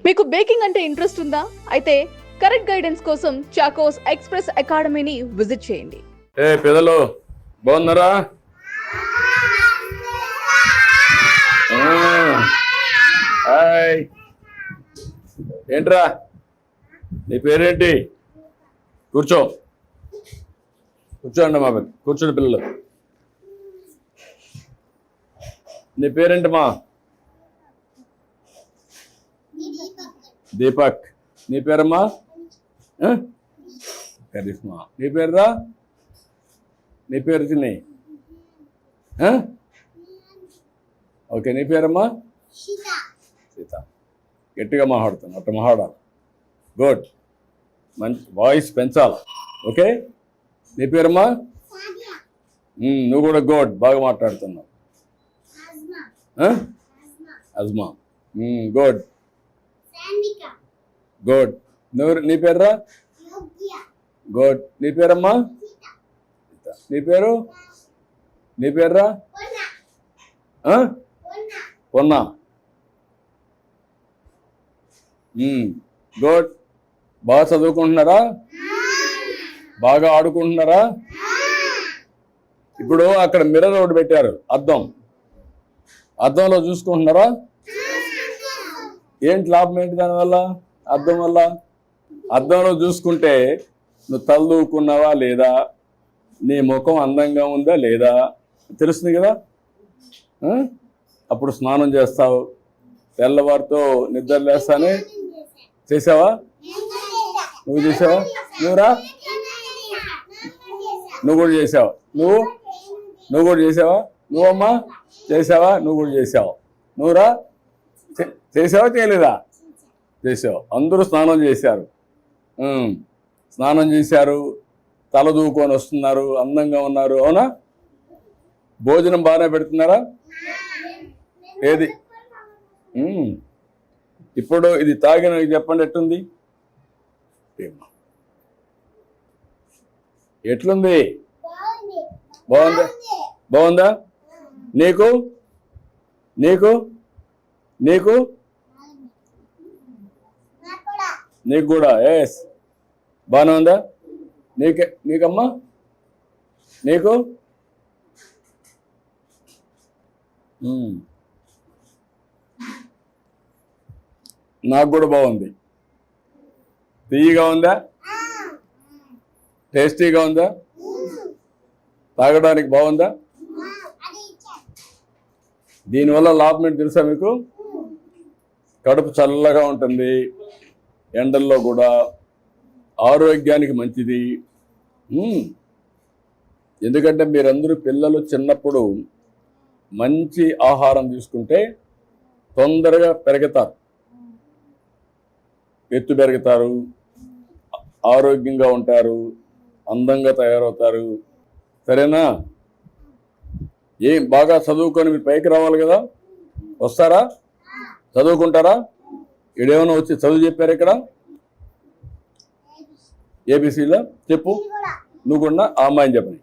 మీకు బేకింగ్ అంటే ఇంట్రెస్ట్ ఉందా? అయితే కరెక్ట్ గైడెన్స్ కోసం చాకోస్ ఎక్స్ప్రెస్ అకాడమీని విజిట్ చేయండి. పిల్లలు బాగున్నారా? హాయ్, ఏంట్రా నీ పేరేంటి? కూర్చోండి మా కూర్చోండి పిల్లలు. నీ పేరేంటమ్మా? దీపక్. నీ పేరమ్మా? కరిష్మా. నీ పేరురా? నీ పేరు చిన్ని? ఓకే, నీ పేరమ్మా? సీత. గట్టిగా మాట్లాడుతాను, అట్ట మాట్లాడాలి. గుడ్, మంచి వాయిస్ పెంచాలి. ఓకే, నీ పేరమ్మా? నువ్వు కూడా గుడ్, బాగా మాట్లాడుతున్నావు. అజ్మా. Good good. నీ పేరురా? గుడ్. నీ పేరమ్మా? నీ పేరు? నీ పేరురా? పొన్నా. గుడ్. బాగా చదువుకుంటున్నారా? బాగా ఆడుకుంటున్నారా? ఇప్పుడు అక్కడ మిర్రర్ ఒకటి పెట్టారు, అద్దంలో చూసుకుంటున్నారా? ఏంటి లాభం ఏంటి దానివల్ల? అద్దం వల్ల అద్దంలో చూసుకుంటే నువ్వు తలదూకున్నావా లేదా, నీ ముఖం అందంగా ఉందా లేదా తెలుస్తుంది కదా. అప్పుడు స్నానం చేస్తావు, తెల్లవారితో నిద్ర లేస్తానే. చేసావా? నువ్వు చేసావా? నువ్వురా? నువ్వు కూడా చేసావా? నువ్వు కూడా చేసావా? నువ్వమ్మా చేసావా? నువ్వు కూడా చేసావు. నువ్వురా? చేసావా చేయలేదా? చేసావు. అందరూ స్నానం చేశారు, తల దూకొని వస్తున్నారు, అందంగా ఉన్నారు. అవునా? భోజనం బాగానే పెడుతున్నారా? ఏది ఇప్పుడు ఇది తాగిన చెప్పండి, ఎట్లుంది? ఎట్లుంది? బాగుందా? నీకు నీకు నీకు నీకు కూడా ఎస్ బాగానే ఉందా? నీకమ్మా? నీకు? నాకు కూడా బాగుంది. తీయగా ఉందా? టేస్టీగా ఉందా? తాగడానికి బాగుందా? దీనివల్ల లాభం ఏంటి తెలుసా మీకు? కడుపు చల్లగా ఉంటుంది, ఎండల్లో కూడా ఆరోగ్యానికి మంచిది. ఎందుకంటే మీరందరూ పిల్లలు చిన్నప్పుడు మంచి ఆహారం తీసుకుంటే తొందరగా పెరుగుతారు, ఎత్తు పెరుగుతారు, ఆరోగ్యంగా ఉంటారు, అందంగా తయారవుతారు. సరేనా? ఏం బాగా చదువుకొని మీరు పైకి రావాలి కదా. వస్తారా? చదువుకుంటారా? ఇడేమైనా వచ్చి చదువు చెప్పారు ఇక్కడ? ఏబిసిలో చెప్పు. నువ్వు కూడా ఆ అమ్మాయిని చెప్పని.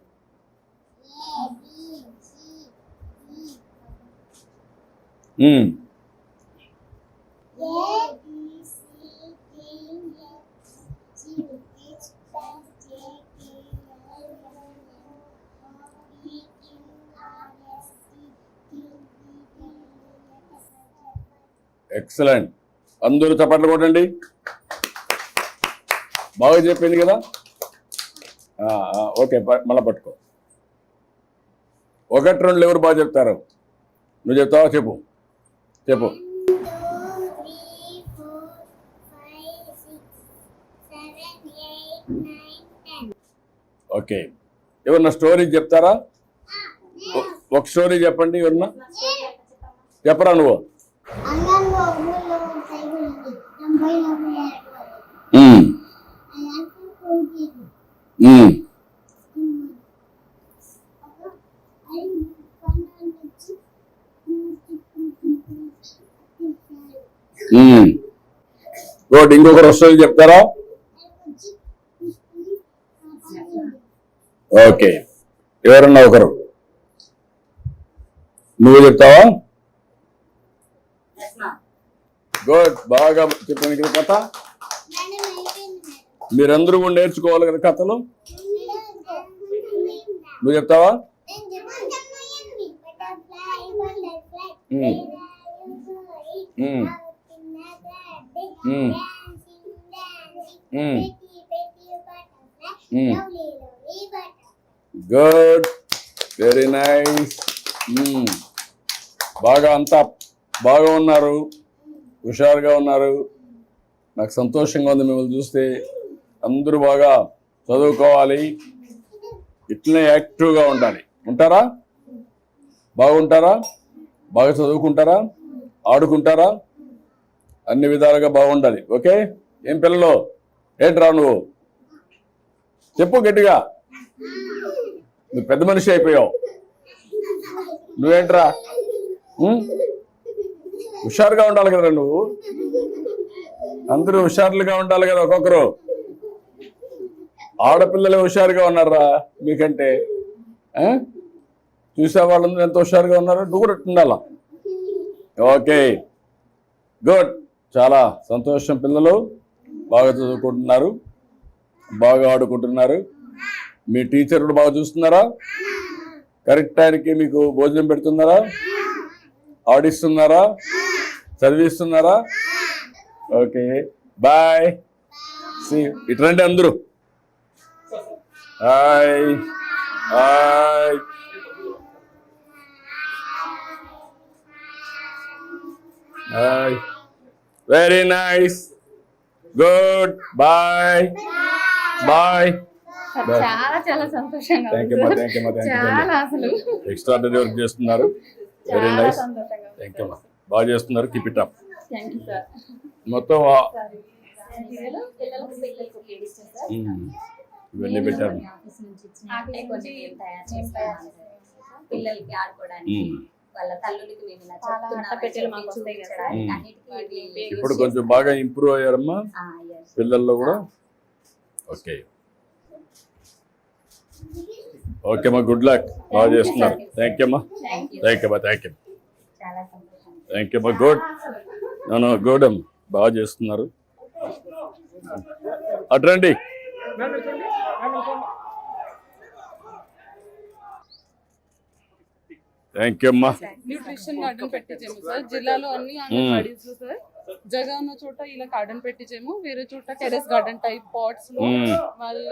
ఎక్సలెంట్. అందరూ చప్పట్లు కొట్టండి. బాగా చెప్పింది కదా. ఓకే, మళ్ళీ పట్టుకో. 1, 2 ఎవరు బాగా చెప్తారు? నువ్వు చెప్తావా? చెప్పు. ఓకే, ఎవరన్నా స్టోరీ చెప్తారా? ఒక స్టోరీ చెప్పండి. ఎవరన్నా చెప్పరా? నువ్వు గుడ్. ఇంకొకరు స్టోరీ చెప్తారా? ఓకే, ఎవరన్నా ఒకరు. నువ్వు చెప్తావా? గుడ్ బాగా చెప్పాను కదా కథ. మీరందరూ కూడా నేర్చుకోవాలి కదా కథలు. నువ్వు చెప్తావా? Good, very nice. బాగా అంతా బాగా ఉన్నారు, హుషారుగా ఉన్నారు. నాకు సంతోషంగా ఉంది మిమ్మల్ని చూస్తే. అందరూ బాగా చదువుకోవాలి, ఇట్లనే యాక్టివ్గా ఉండాలి. ఉంటారా? బాగుంటారా? బాగా చదువుకుంటారా? ఆడుకుంటారా? అన్ని విధాలుగా బాగుండాలి. ఓకే? ఏం పిల్లలు, ఏంట్రా నువ్వు చెప్పు గట్టిగా. నువ్వు పెద్ద మనిషి అయిపోయావు. నువ్వేంట్రా? హుషారుగా ఉండాలి కదా నువ్వు. అందరూ హుషారులుగా ఉండాలి కదా. ఒక్కొక్కరు ఆడపిల్లలే హుషారుగా ఉన్నారా మీకంటే? చూసే వాళ్ళందరూ ఎంత హుషారుగా ఉన్నారు. నువ్వు కూడా ఉండాలా. Okay, good. చాలా సంతోషం. పిల్లలు బాగా చదువుకుంటున్నారు, బాగా ఆడుకుంటున్నారు. మీ టీచర్ కూడా బాగా చూస్తున్నారా? కరెక్ట్ టైంకి మీకు భోజనం పెడుతున్నారా? ఆడిస్తున్నారా? చదివిస్తున్నారా? Okay, bye. ఇటు రండి అందరూ. Hi hi. Hi, very nice, good, bye bye. చాలా చాలా సంతోషంగా థ్యాంక్ యూ మా, థ్యాంక్ యూ మా, థ్యాంక్ యూ. చాలా అసలు ఎక్స్ట్రాడనరీ వర్క్ చేస్తున్నారు. వెరీ చాలా నైస్, సంతోషంగా థ్యాంక్ యూ మా. బాగా చేస్తున్నారు, keep it up. Thank you sir. మొత్తం పిల్లలకు కిడ్స్ సార్ ఇవన్నీ పెట్టారు. ఆఫీస్ నుంచి ఇచ్చినట్టే కొన్ని మేము తయారు చేస్తాం పిల్లలకి ఆడుకోవడానికి. వాళ్ళ తల్లులకి మేము ఇలా చెప్తున్నాం. ఇప్పుడు కొంచెం బాగా ఇంప్రూవ్ అయ్యారమ్మా పిల్లల్లో కూడా. ఓకే ఓకే అమ్మా, గుడ్ లక్. బాగా చేస్తున్నారు. థ్యాంక్ యూ అమ్మా, థ్యాంక్ యూ అమ్మా, థ్యాంక్ యూ, చాలా సంతోషం. థ్యాంక్ యూ అమ్మా. గుడ్, నన్ను గుడ్ అమ్మ, బాగా చేస్తున్నారు. అట్రండి. థ్యాంక్ యూ అమ్మా. న్యూట్రిషన్ గార్డెన్ పెట్టించాము సార్. జిల్లాలో అన్ని అంగన్వాడీస్ లో సార్ జగన్ ఉన్న చోట ఇలా గార్డెన్ పెట్టించాము. వేరే చోట టెరెస్ గార్డెన్ టైప్ పాట్స్ లో వాళ్ళ